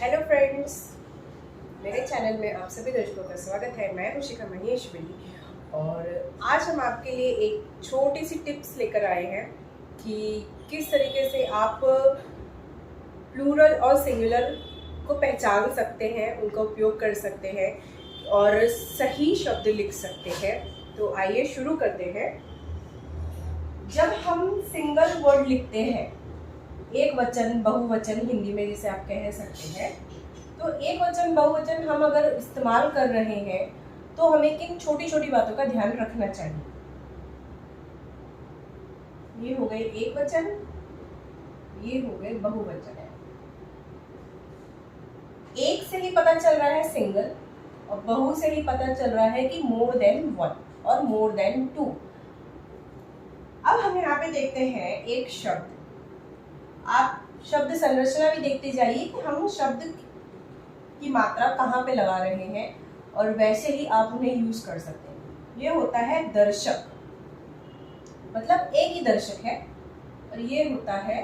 Hello friends, मेरे channel में आप सभी दर्शकों का स्वागत है। मैं रुचिका महेश्वरी और आज हम आपके लिए एक छोटी सी टिप्स लेकर आए हैं कि किस तरीके से आप प्लूरल और सिंगुलर को पहचान सकते हैं, उनका उपयोग कर सकते हैं और सही शब्द लिख सकते हैं। तो आइए शुरू करते हैं। जब हम सिंगल वर्ड लिखते हैं, एक वचन बहुवचन हिंदी में जिसे आप कह सकते हैं, तो एक वचन बहुवचन हम अगर इस्तेमाल कर रहे हैं तो हमें किन छोटी छोटी बातों का ध्यान रखना चाहिए। ये हो गए एक वचन, ये हो गए बहुवचन। एक से ही पता चल रहा है सिंगल और बहु से ही पता चल रहा है कि मोर देन वन और मोर देन टू। अब हम यहाँ पे देखते हैं एक शब्द। आप शब्द संरचना भी देखते जाइए कि हम शब्द की मात्रा कहाँ पे लगा रहे हैं और वैसे ही आप उन्हें यूज कर सकते हैं। ये होता है दर्शक, मतलब एक ही दर्शक है, और ये होता है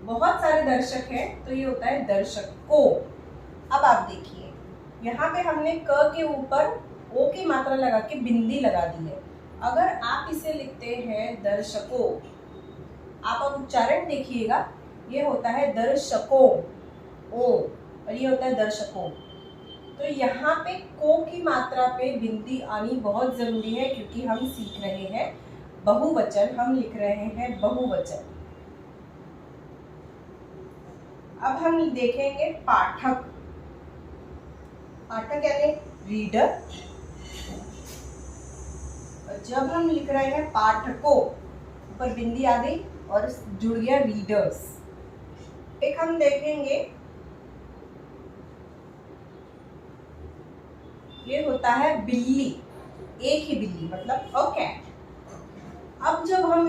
बहुत सारे दर्शक हैं तो ये होता है दर्शकों। अब आप देखिए, यहाँ पे हमने क के ऊपर ओ की मात्रा लगा के बिंदी लगा दी है। अगर आप इसे लिखते हैं दर्शकों, आप अब उच्चारण देखिएगा, ये होता है दर्शकों ओ और ये होता है दर्शकों। तो यहाँ पे को की मात्रा पे बिंदी आनी बहुत जरूरी है क्योंकि हम सीख रहे हैं बहुवचन, हम लिख रहे हैं बहुवचन। अब हम देखेंगे पाठक। पाठक यानी रीडर, और जब हम लिख रहे हैं पाठकों, ऊपर बिंदी आ गई और जुड़ गया रीडर्स। एक हम देखेंगे, ये होता है बिल्ली, एक ही बिल्ली मतलब अ कैट। अब जब हम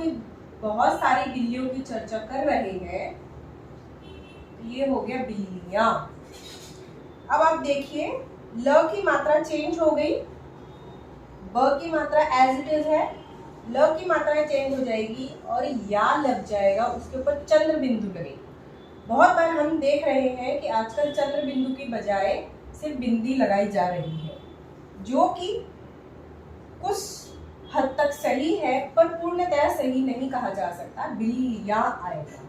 बहुत सारी बिल्लियों की चर्चा कर रहे हैं तो ये हो गया बिल्लियां। अब आप देखिए, ल की मात्रा चेंज हो गई, ब की मात्रा एज इट इज है, ल की मात्रा चेंज हो जाएगी और या लग जाएगा, उसके ऊपर चंद्र बिंदु लगेगी। बहुत बार हम देख रहे हैं कि आजकल चंद्र बिंदु की बजाय सिर्फ बिंदी लगाई जा रही है, जो कि कुछ हद तक सही है पर पूर्णतः सही नहीं कहा जा सकता। बिल्लियां आएगा,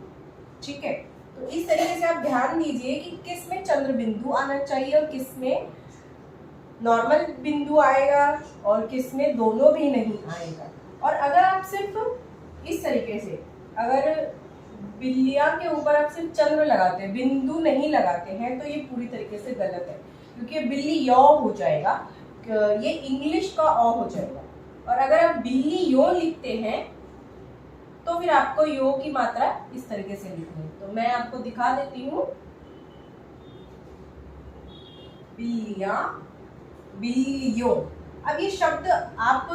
ठीक है। तो इस तरीके से आप ध्यान दीजिए कि किस में चंद्र बिंदु आना चाहिए और किस में नॉर्मल बिंदु आएगा और किस में दोनों भी नहीं आएगा। और अगर आप सिर्फ इस तरीके से, अगर बिल्लियां के ऊपर आप सिर्फ चंद्र लगाते हैं, बिंदु नहीं लगाते हैं, तो ये पूरी तरीके से गलत है क्योंकि बिल्ली यौ हो जाएगा, ये इंग्लिश का औ हो जाएगा। और अगर आप बिल्ली यो लिखते हैं तो फिर आपको यो की मात्रा इस तरीके से लिखनी है। तो मैं आपको दिखा देती हूँ, बिल्लियां, बिल्लियों। अब ये शब्द आप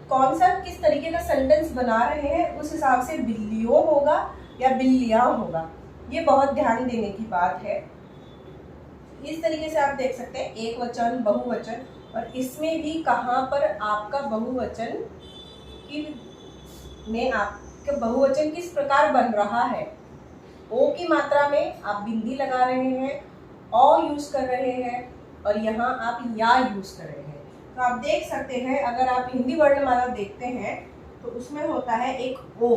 कौन सा किस तरीके का सेंटेंस बना रहे हैं उस हिसाब से बिल्लियों होगा या बिल्लियां होगा, ये बहुत ध्यान देने की बात है। इस तरीके से आप देख सकते हैं एक वचन बहुवचन, और इसमें भी कहाँ पर आपका बहुवचन की में आपका बहुवचन किस प्रकार बन रहा है। ओ की मात्रा में आप बिंदी लगा रहे हैं, औ यूज कर रहे हैं, और यहाँ आप या यूज कर रहे हैं। तो आप देख सकते हैं, अगर आप हिंदी वर्णमाला देखते हैं तो उसमें होता है एक ओ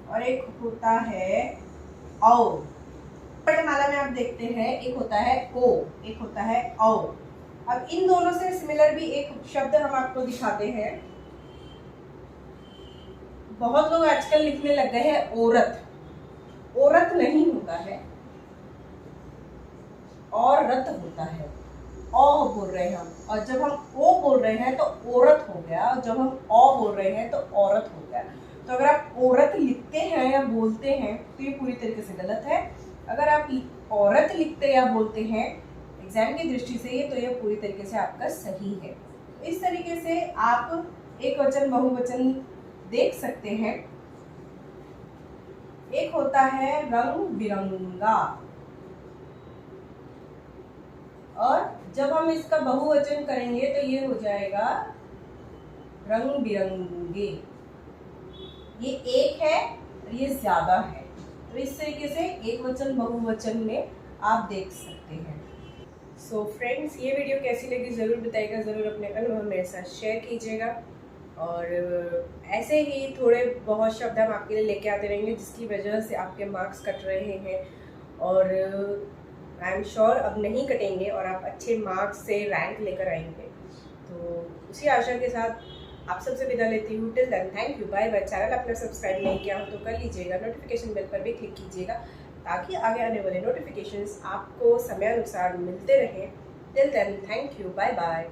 और एक होता है औ। वर्णमाला में आप देखते हैं एक होता है ओ, एक होता है औ। अब इन दोनों से सिमिलर भी एक शब्द हम आपको दिखाते हैं। बहुत लोग आजकल लिखने लग गए हैं औरत। औरत नहीं होता है, औरत होता है। औ बोल रहे हैं हम, और जब हम ओ बोल रहे हैं तो औरत हो गया, और जब हम औ बोल रहे हैं तो औरत हो गया। तो अगर आप औरत लिखते हैं या बोलते हैं तो ये पूरी तरीके से गलत है। अगर आप औरत लिखते या बोलते हैं एग्जाम की दृष्टि से ये, तो ये पूरी तरीके से आपका सही है। इस तरीके से आप एक वचन बहुवचन देख सकते हैं। एक होता है रंग बिरंगा, और जब हम इसका बहुवचन करेंगे तो ये हो जाएगा रंग बिरंगे। ये एक है और ये ज्यादा है, तो इस तरीके से एक वचन बहुवचन में आप देख सकते हैं। सो फ्रेंड्स, ये वीडियो कैसी लगी ज़रूर बताइएगा, ज़रूर अपने अनुभव मेरे साथ शेयर कीजिएगा। और ऐसे ही थोड़े बहुत शब्द हम आपके लिए लेके आते रहेंगे जिसकी वजह से आपके मार्क्स कट रहे हैं, और आई एम श्योर अब नहीं कटेंगे और आप अच्छे मार्क्स से रैंक लेकर आएंगे। तो उसी आशा के साथ आप सबसे विदा लेती हूँ। Till then thank you, bye bye. Channel अपना सब्सक्राइब नहीं किया हो तो कर लीजिएगा, नोटिफिकेशन बेल पर भी क्लिक कीजिएगा ताकि आगे आने वाले नोटिफिकेशंस आपको समयानुसार मिलते रहें। Till then thank you, bye bye.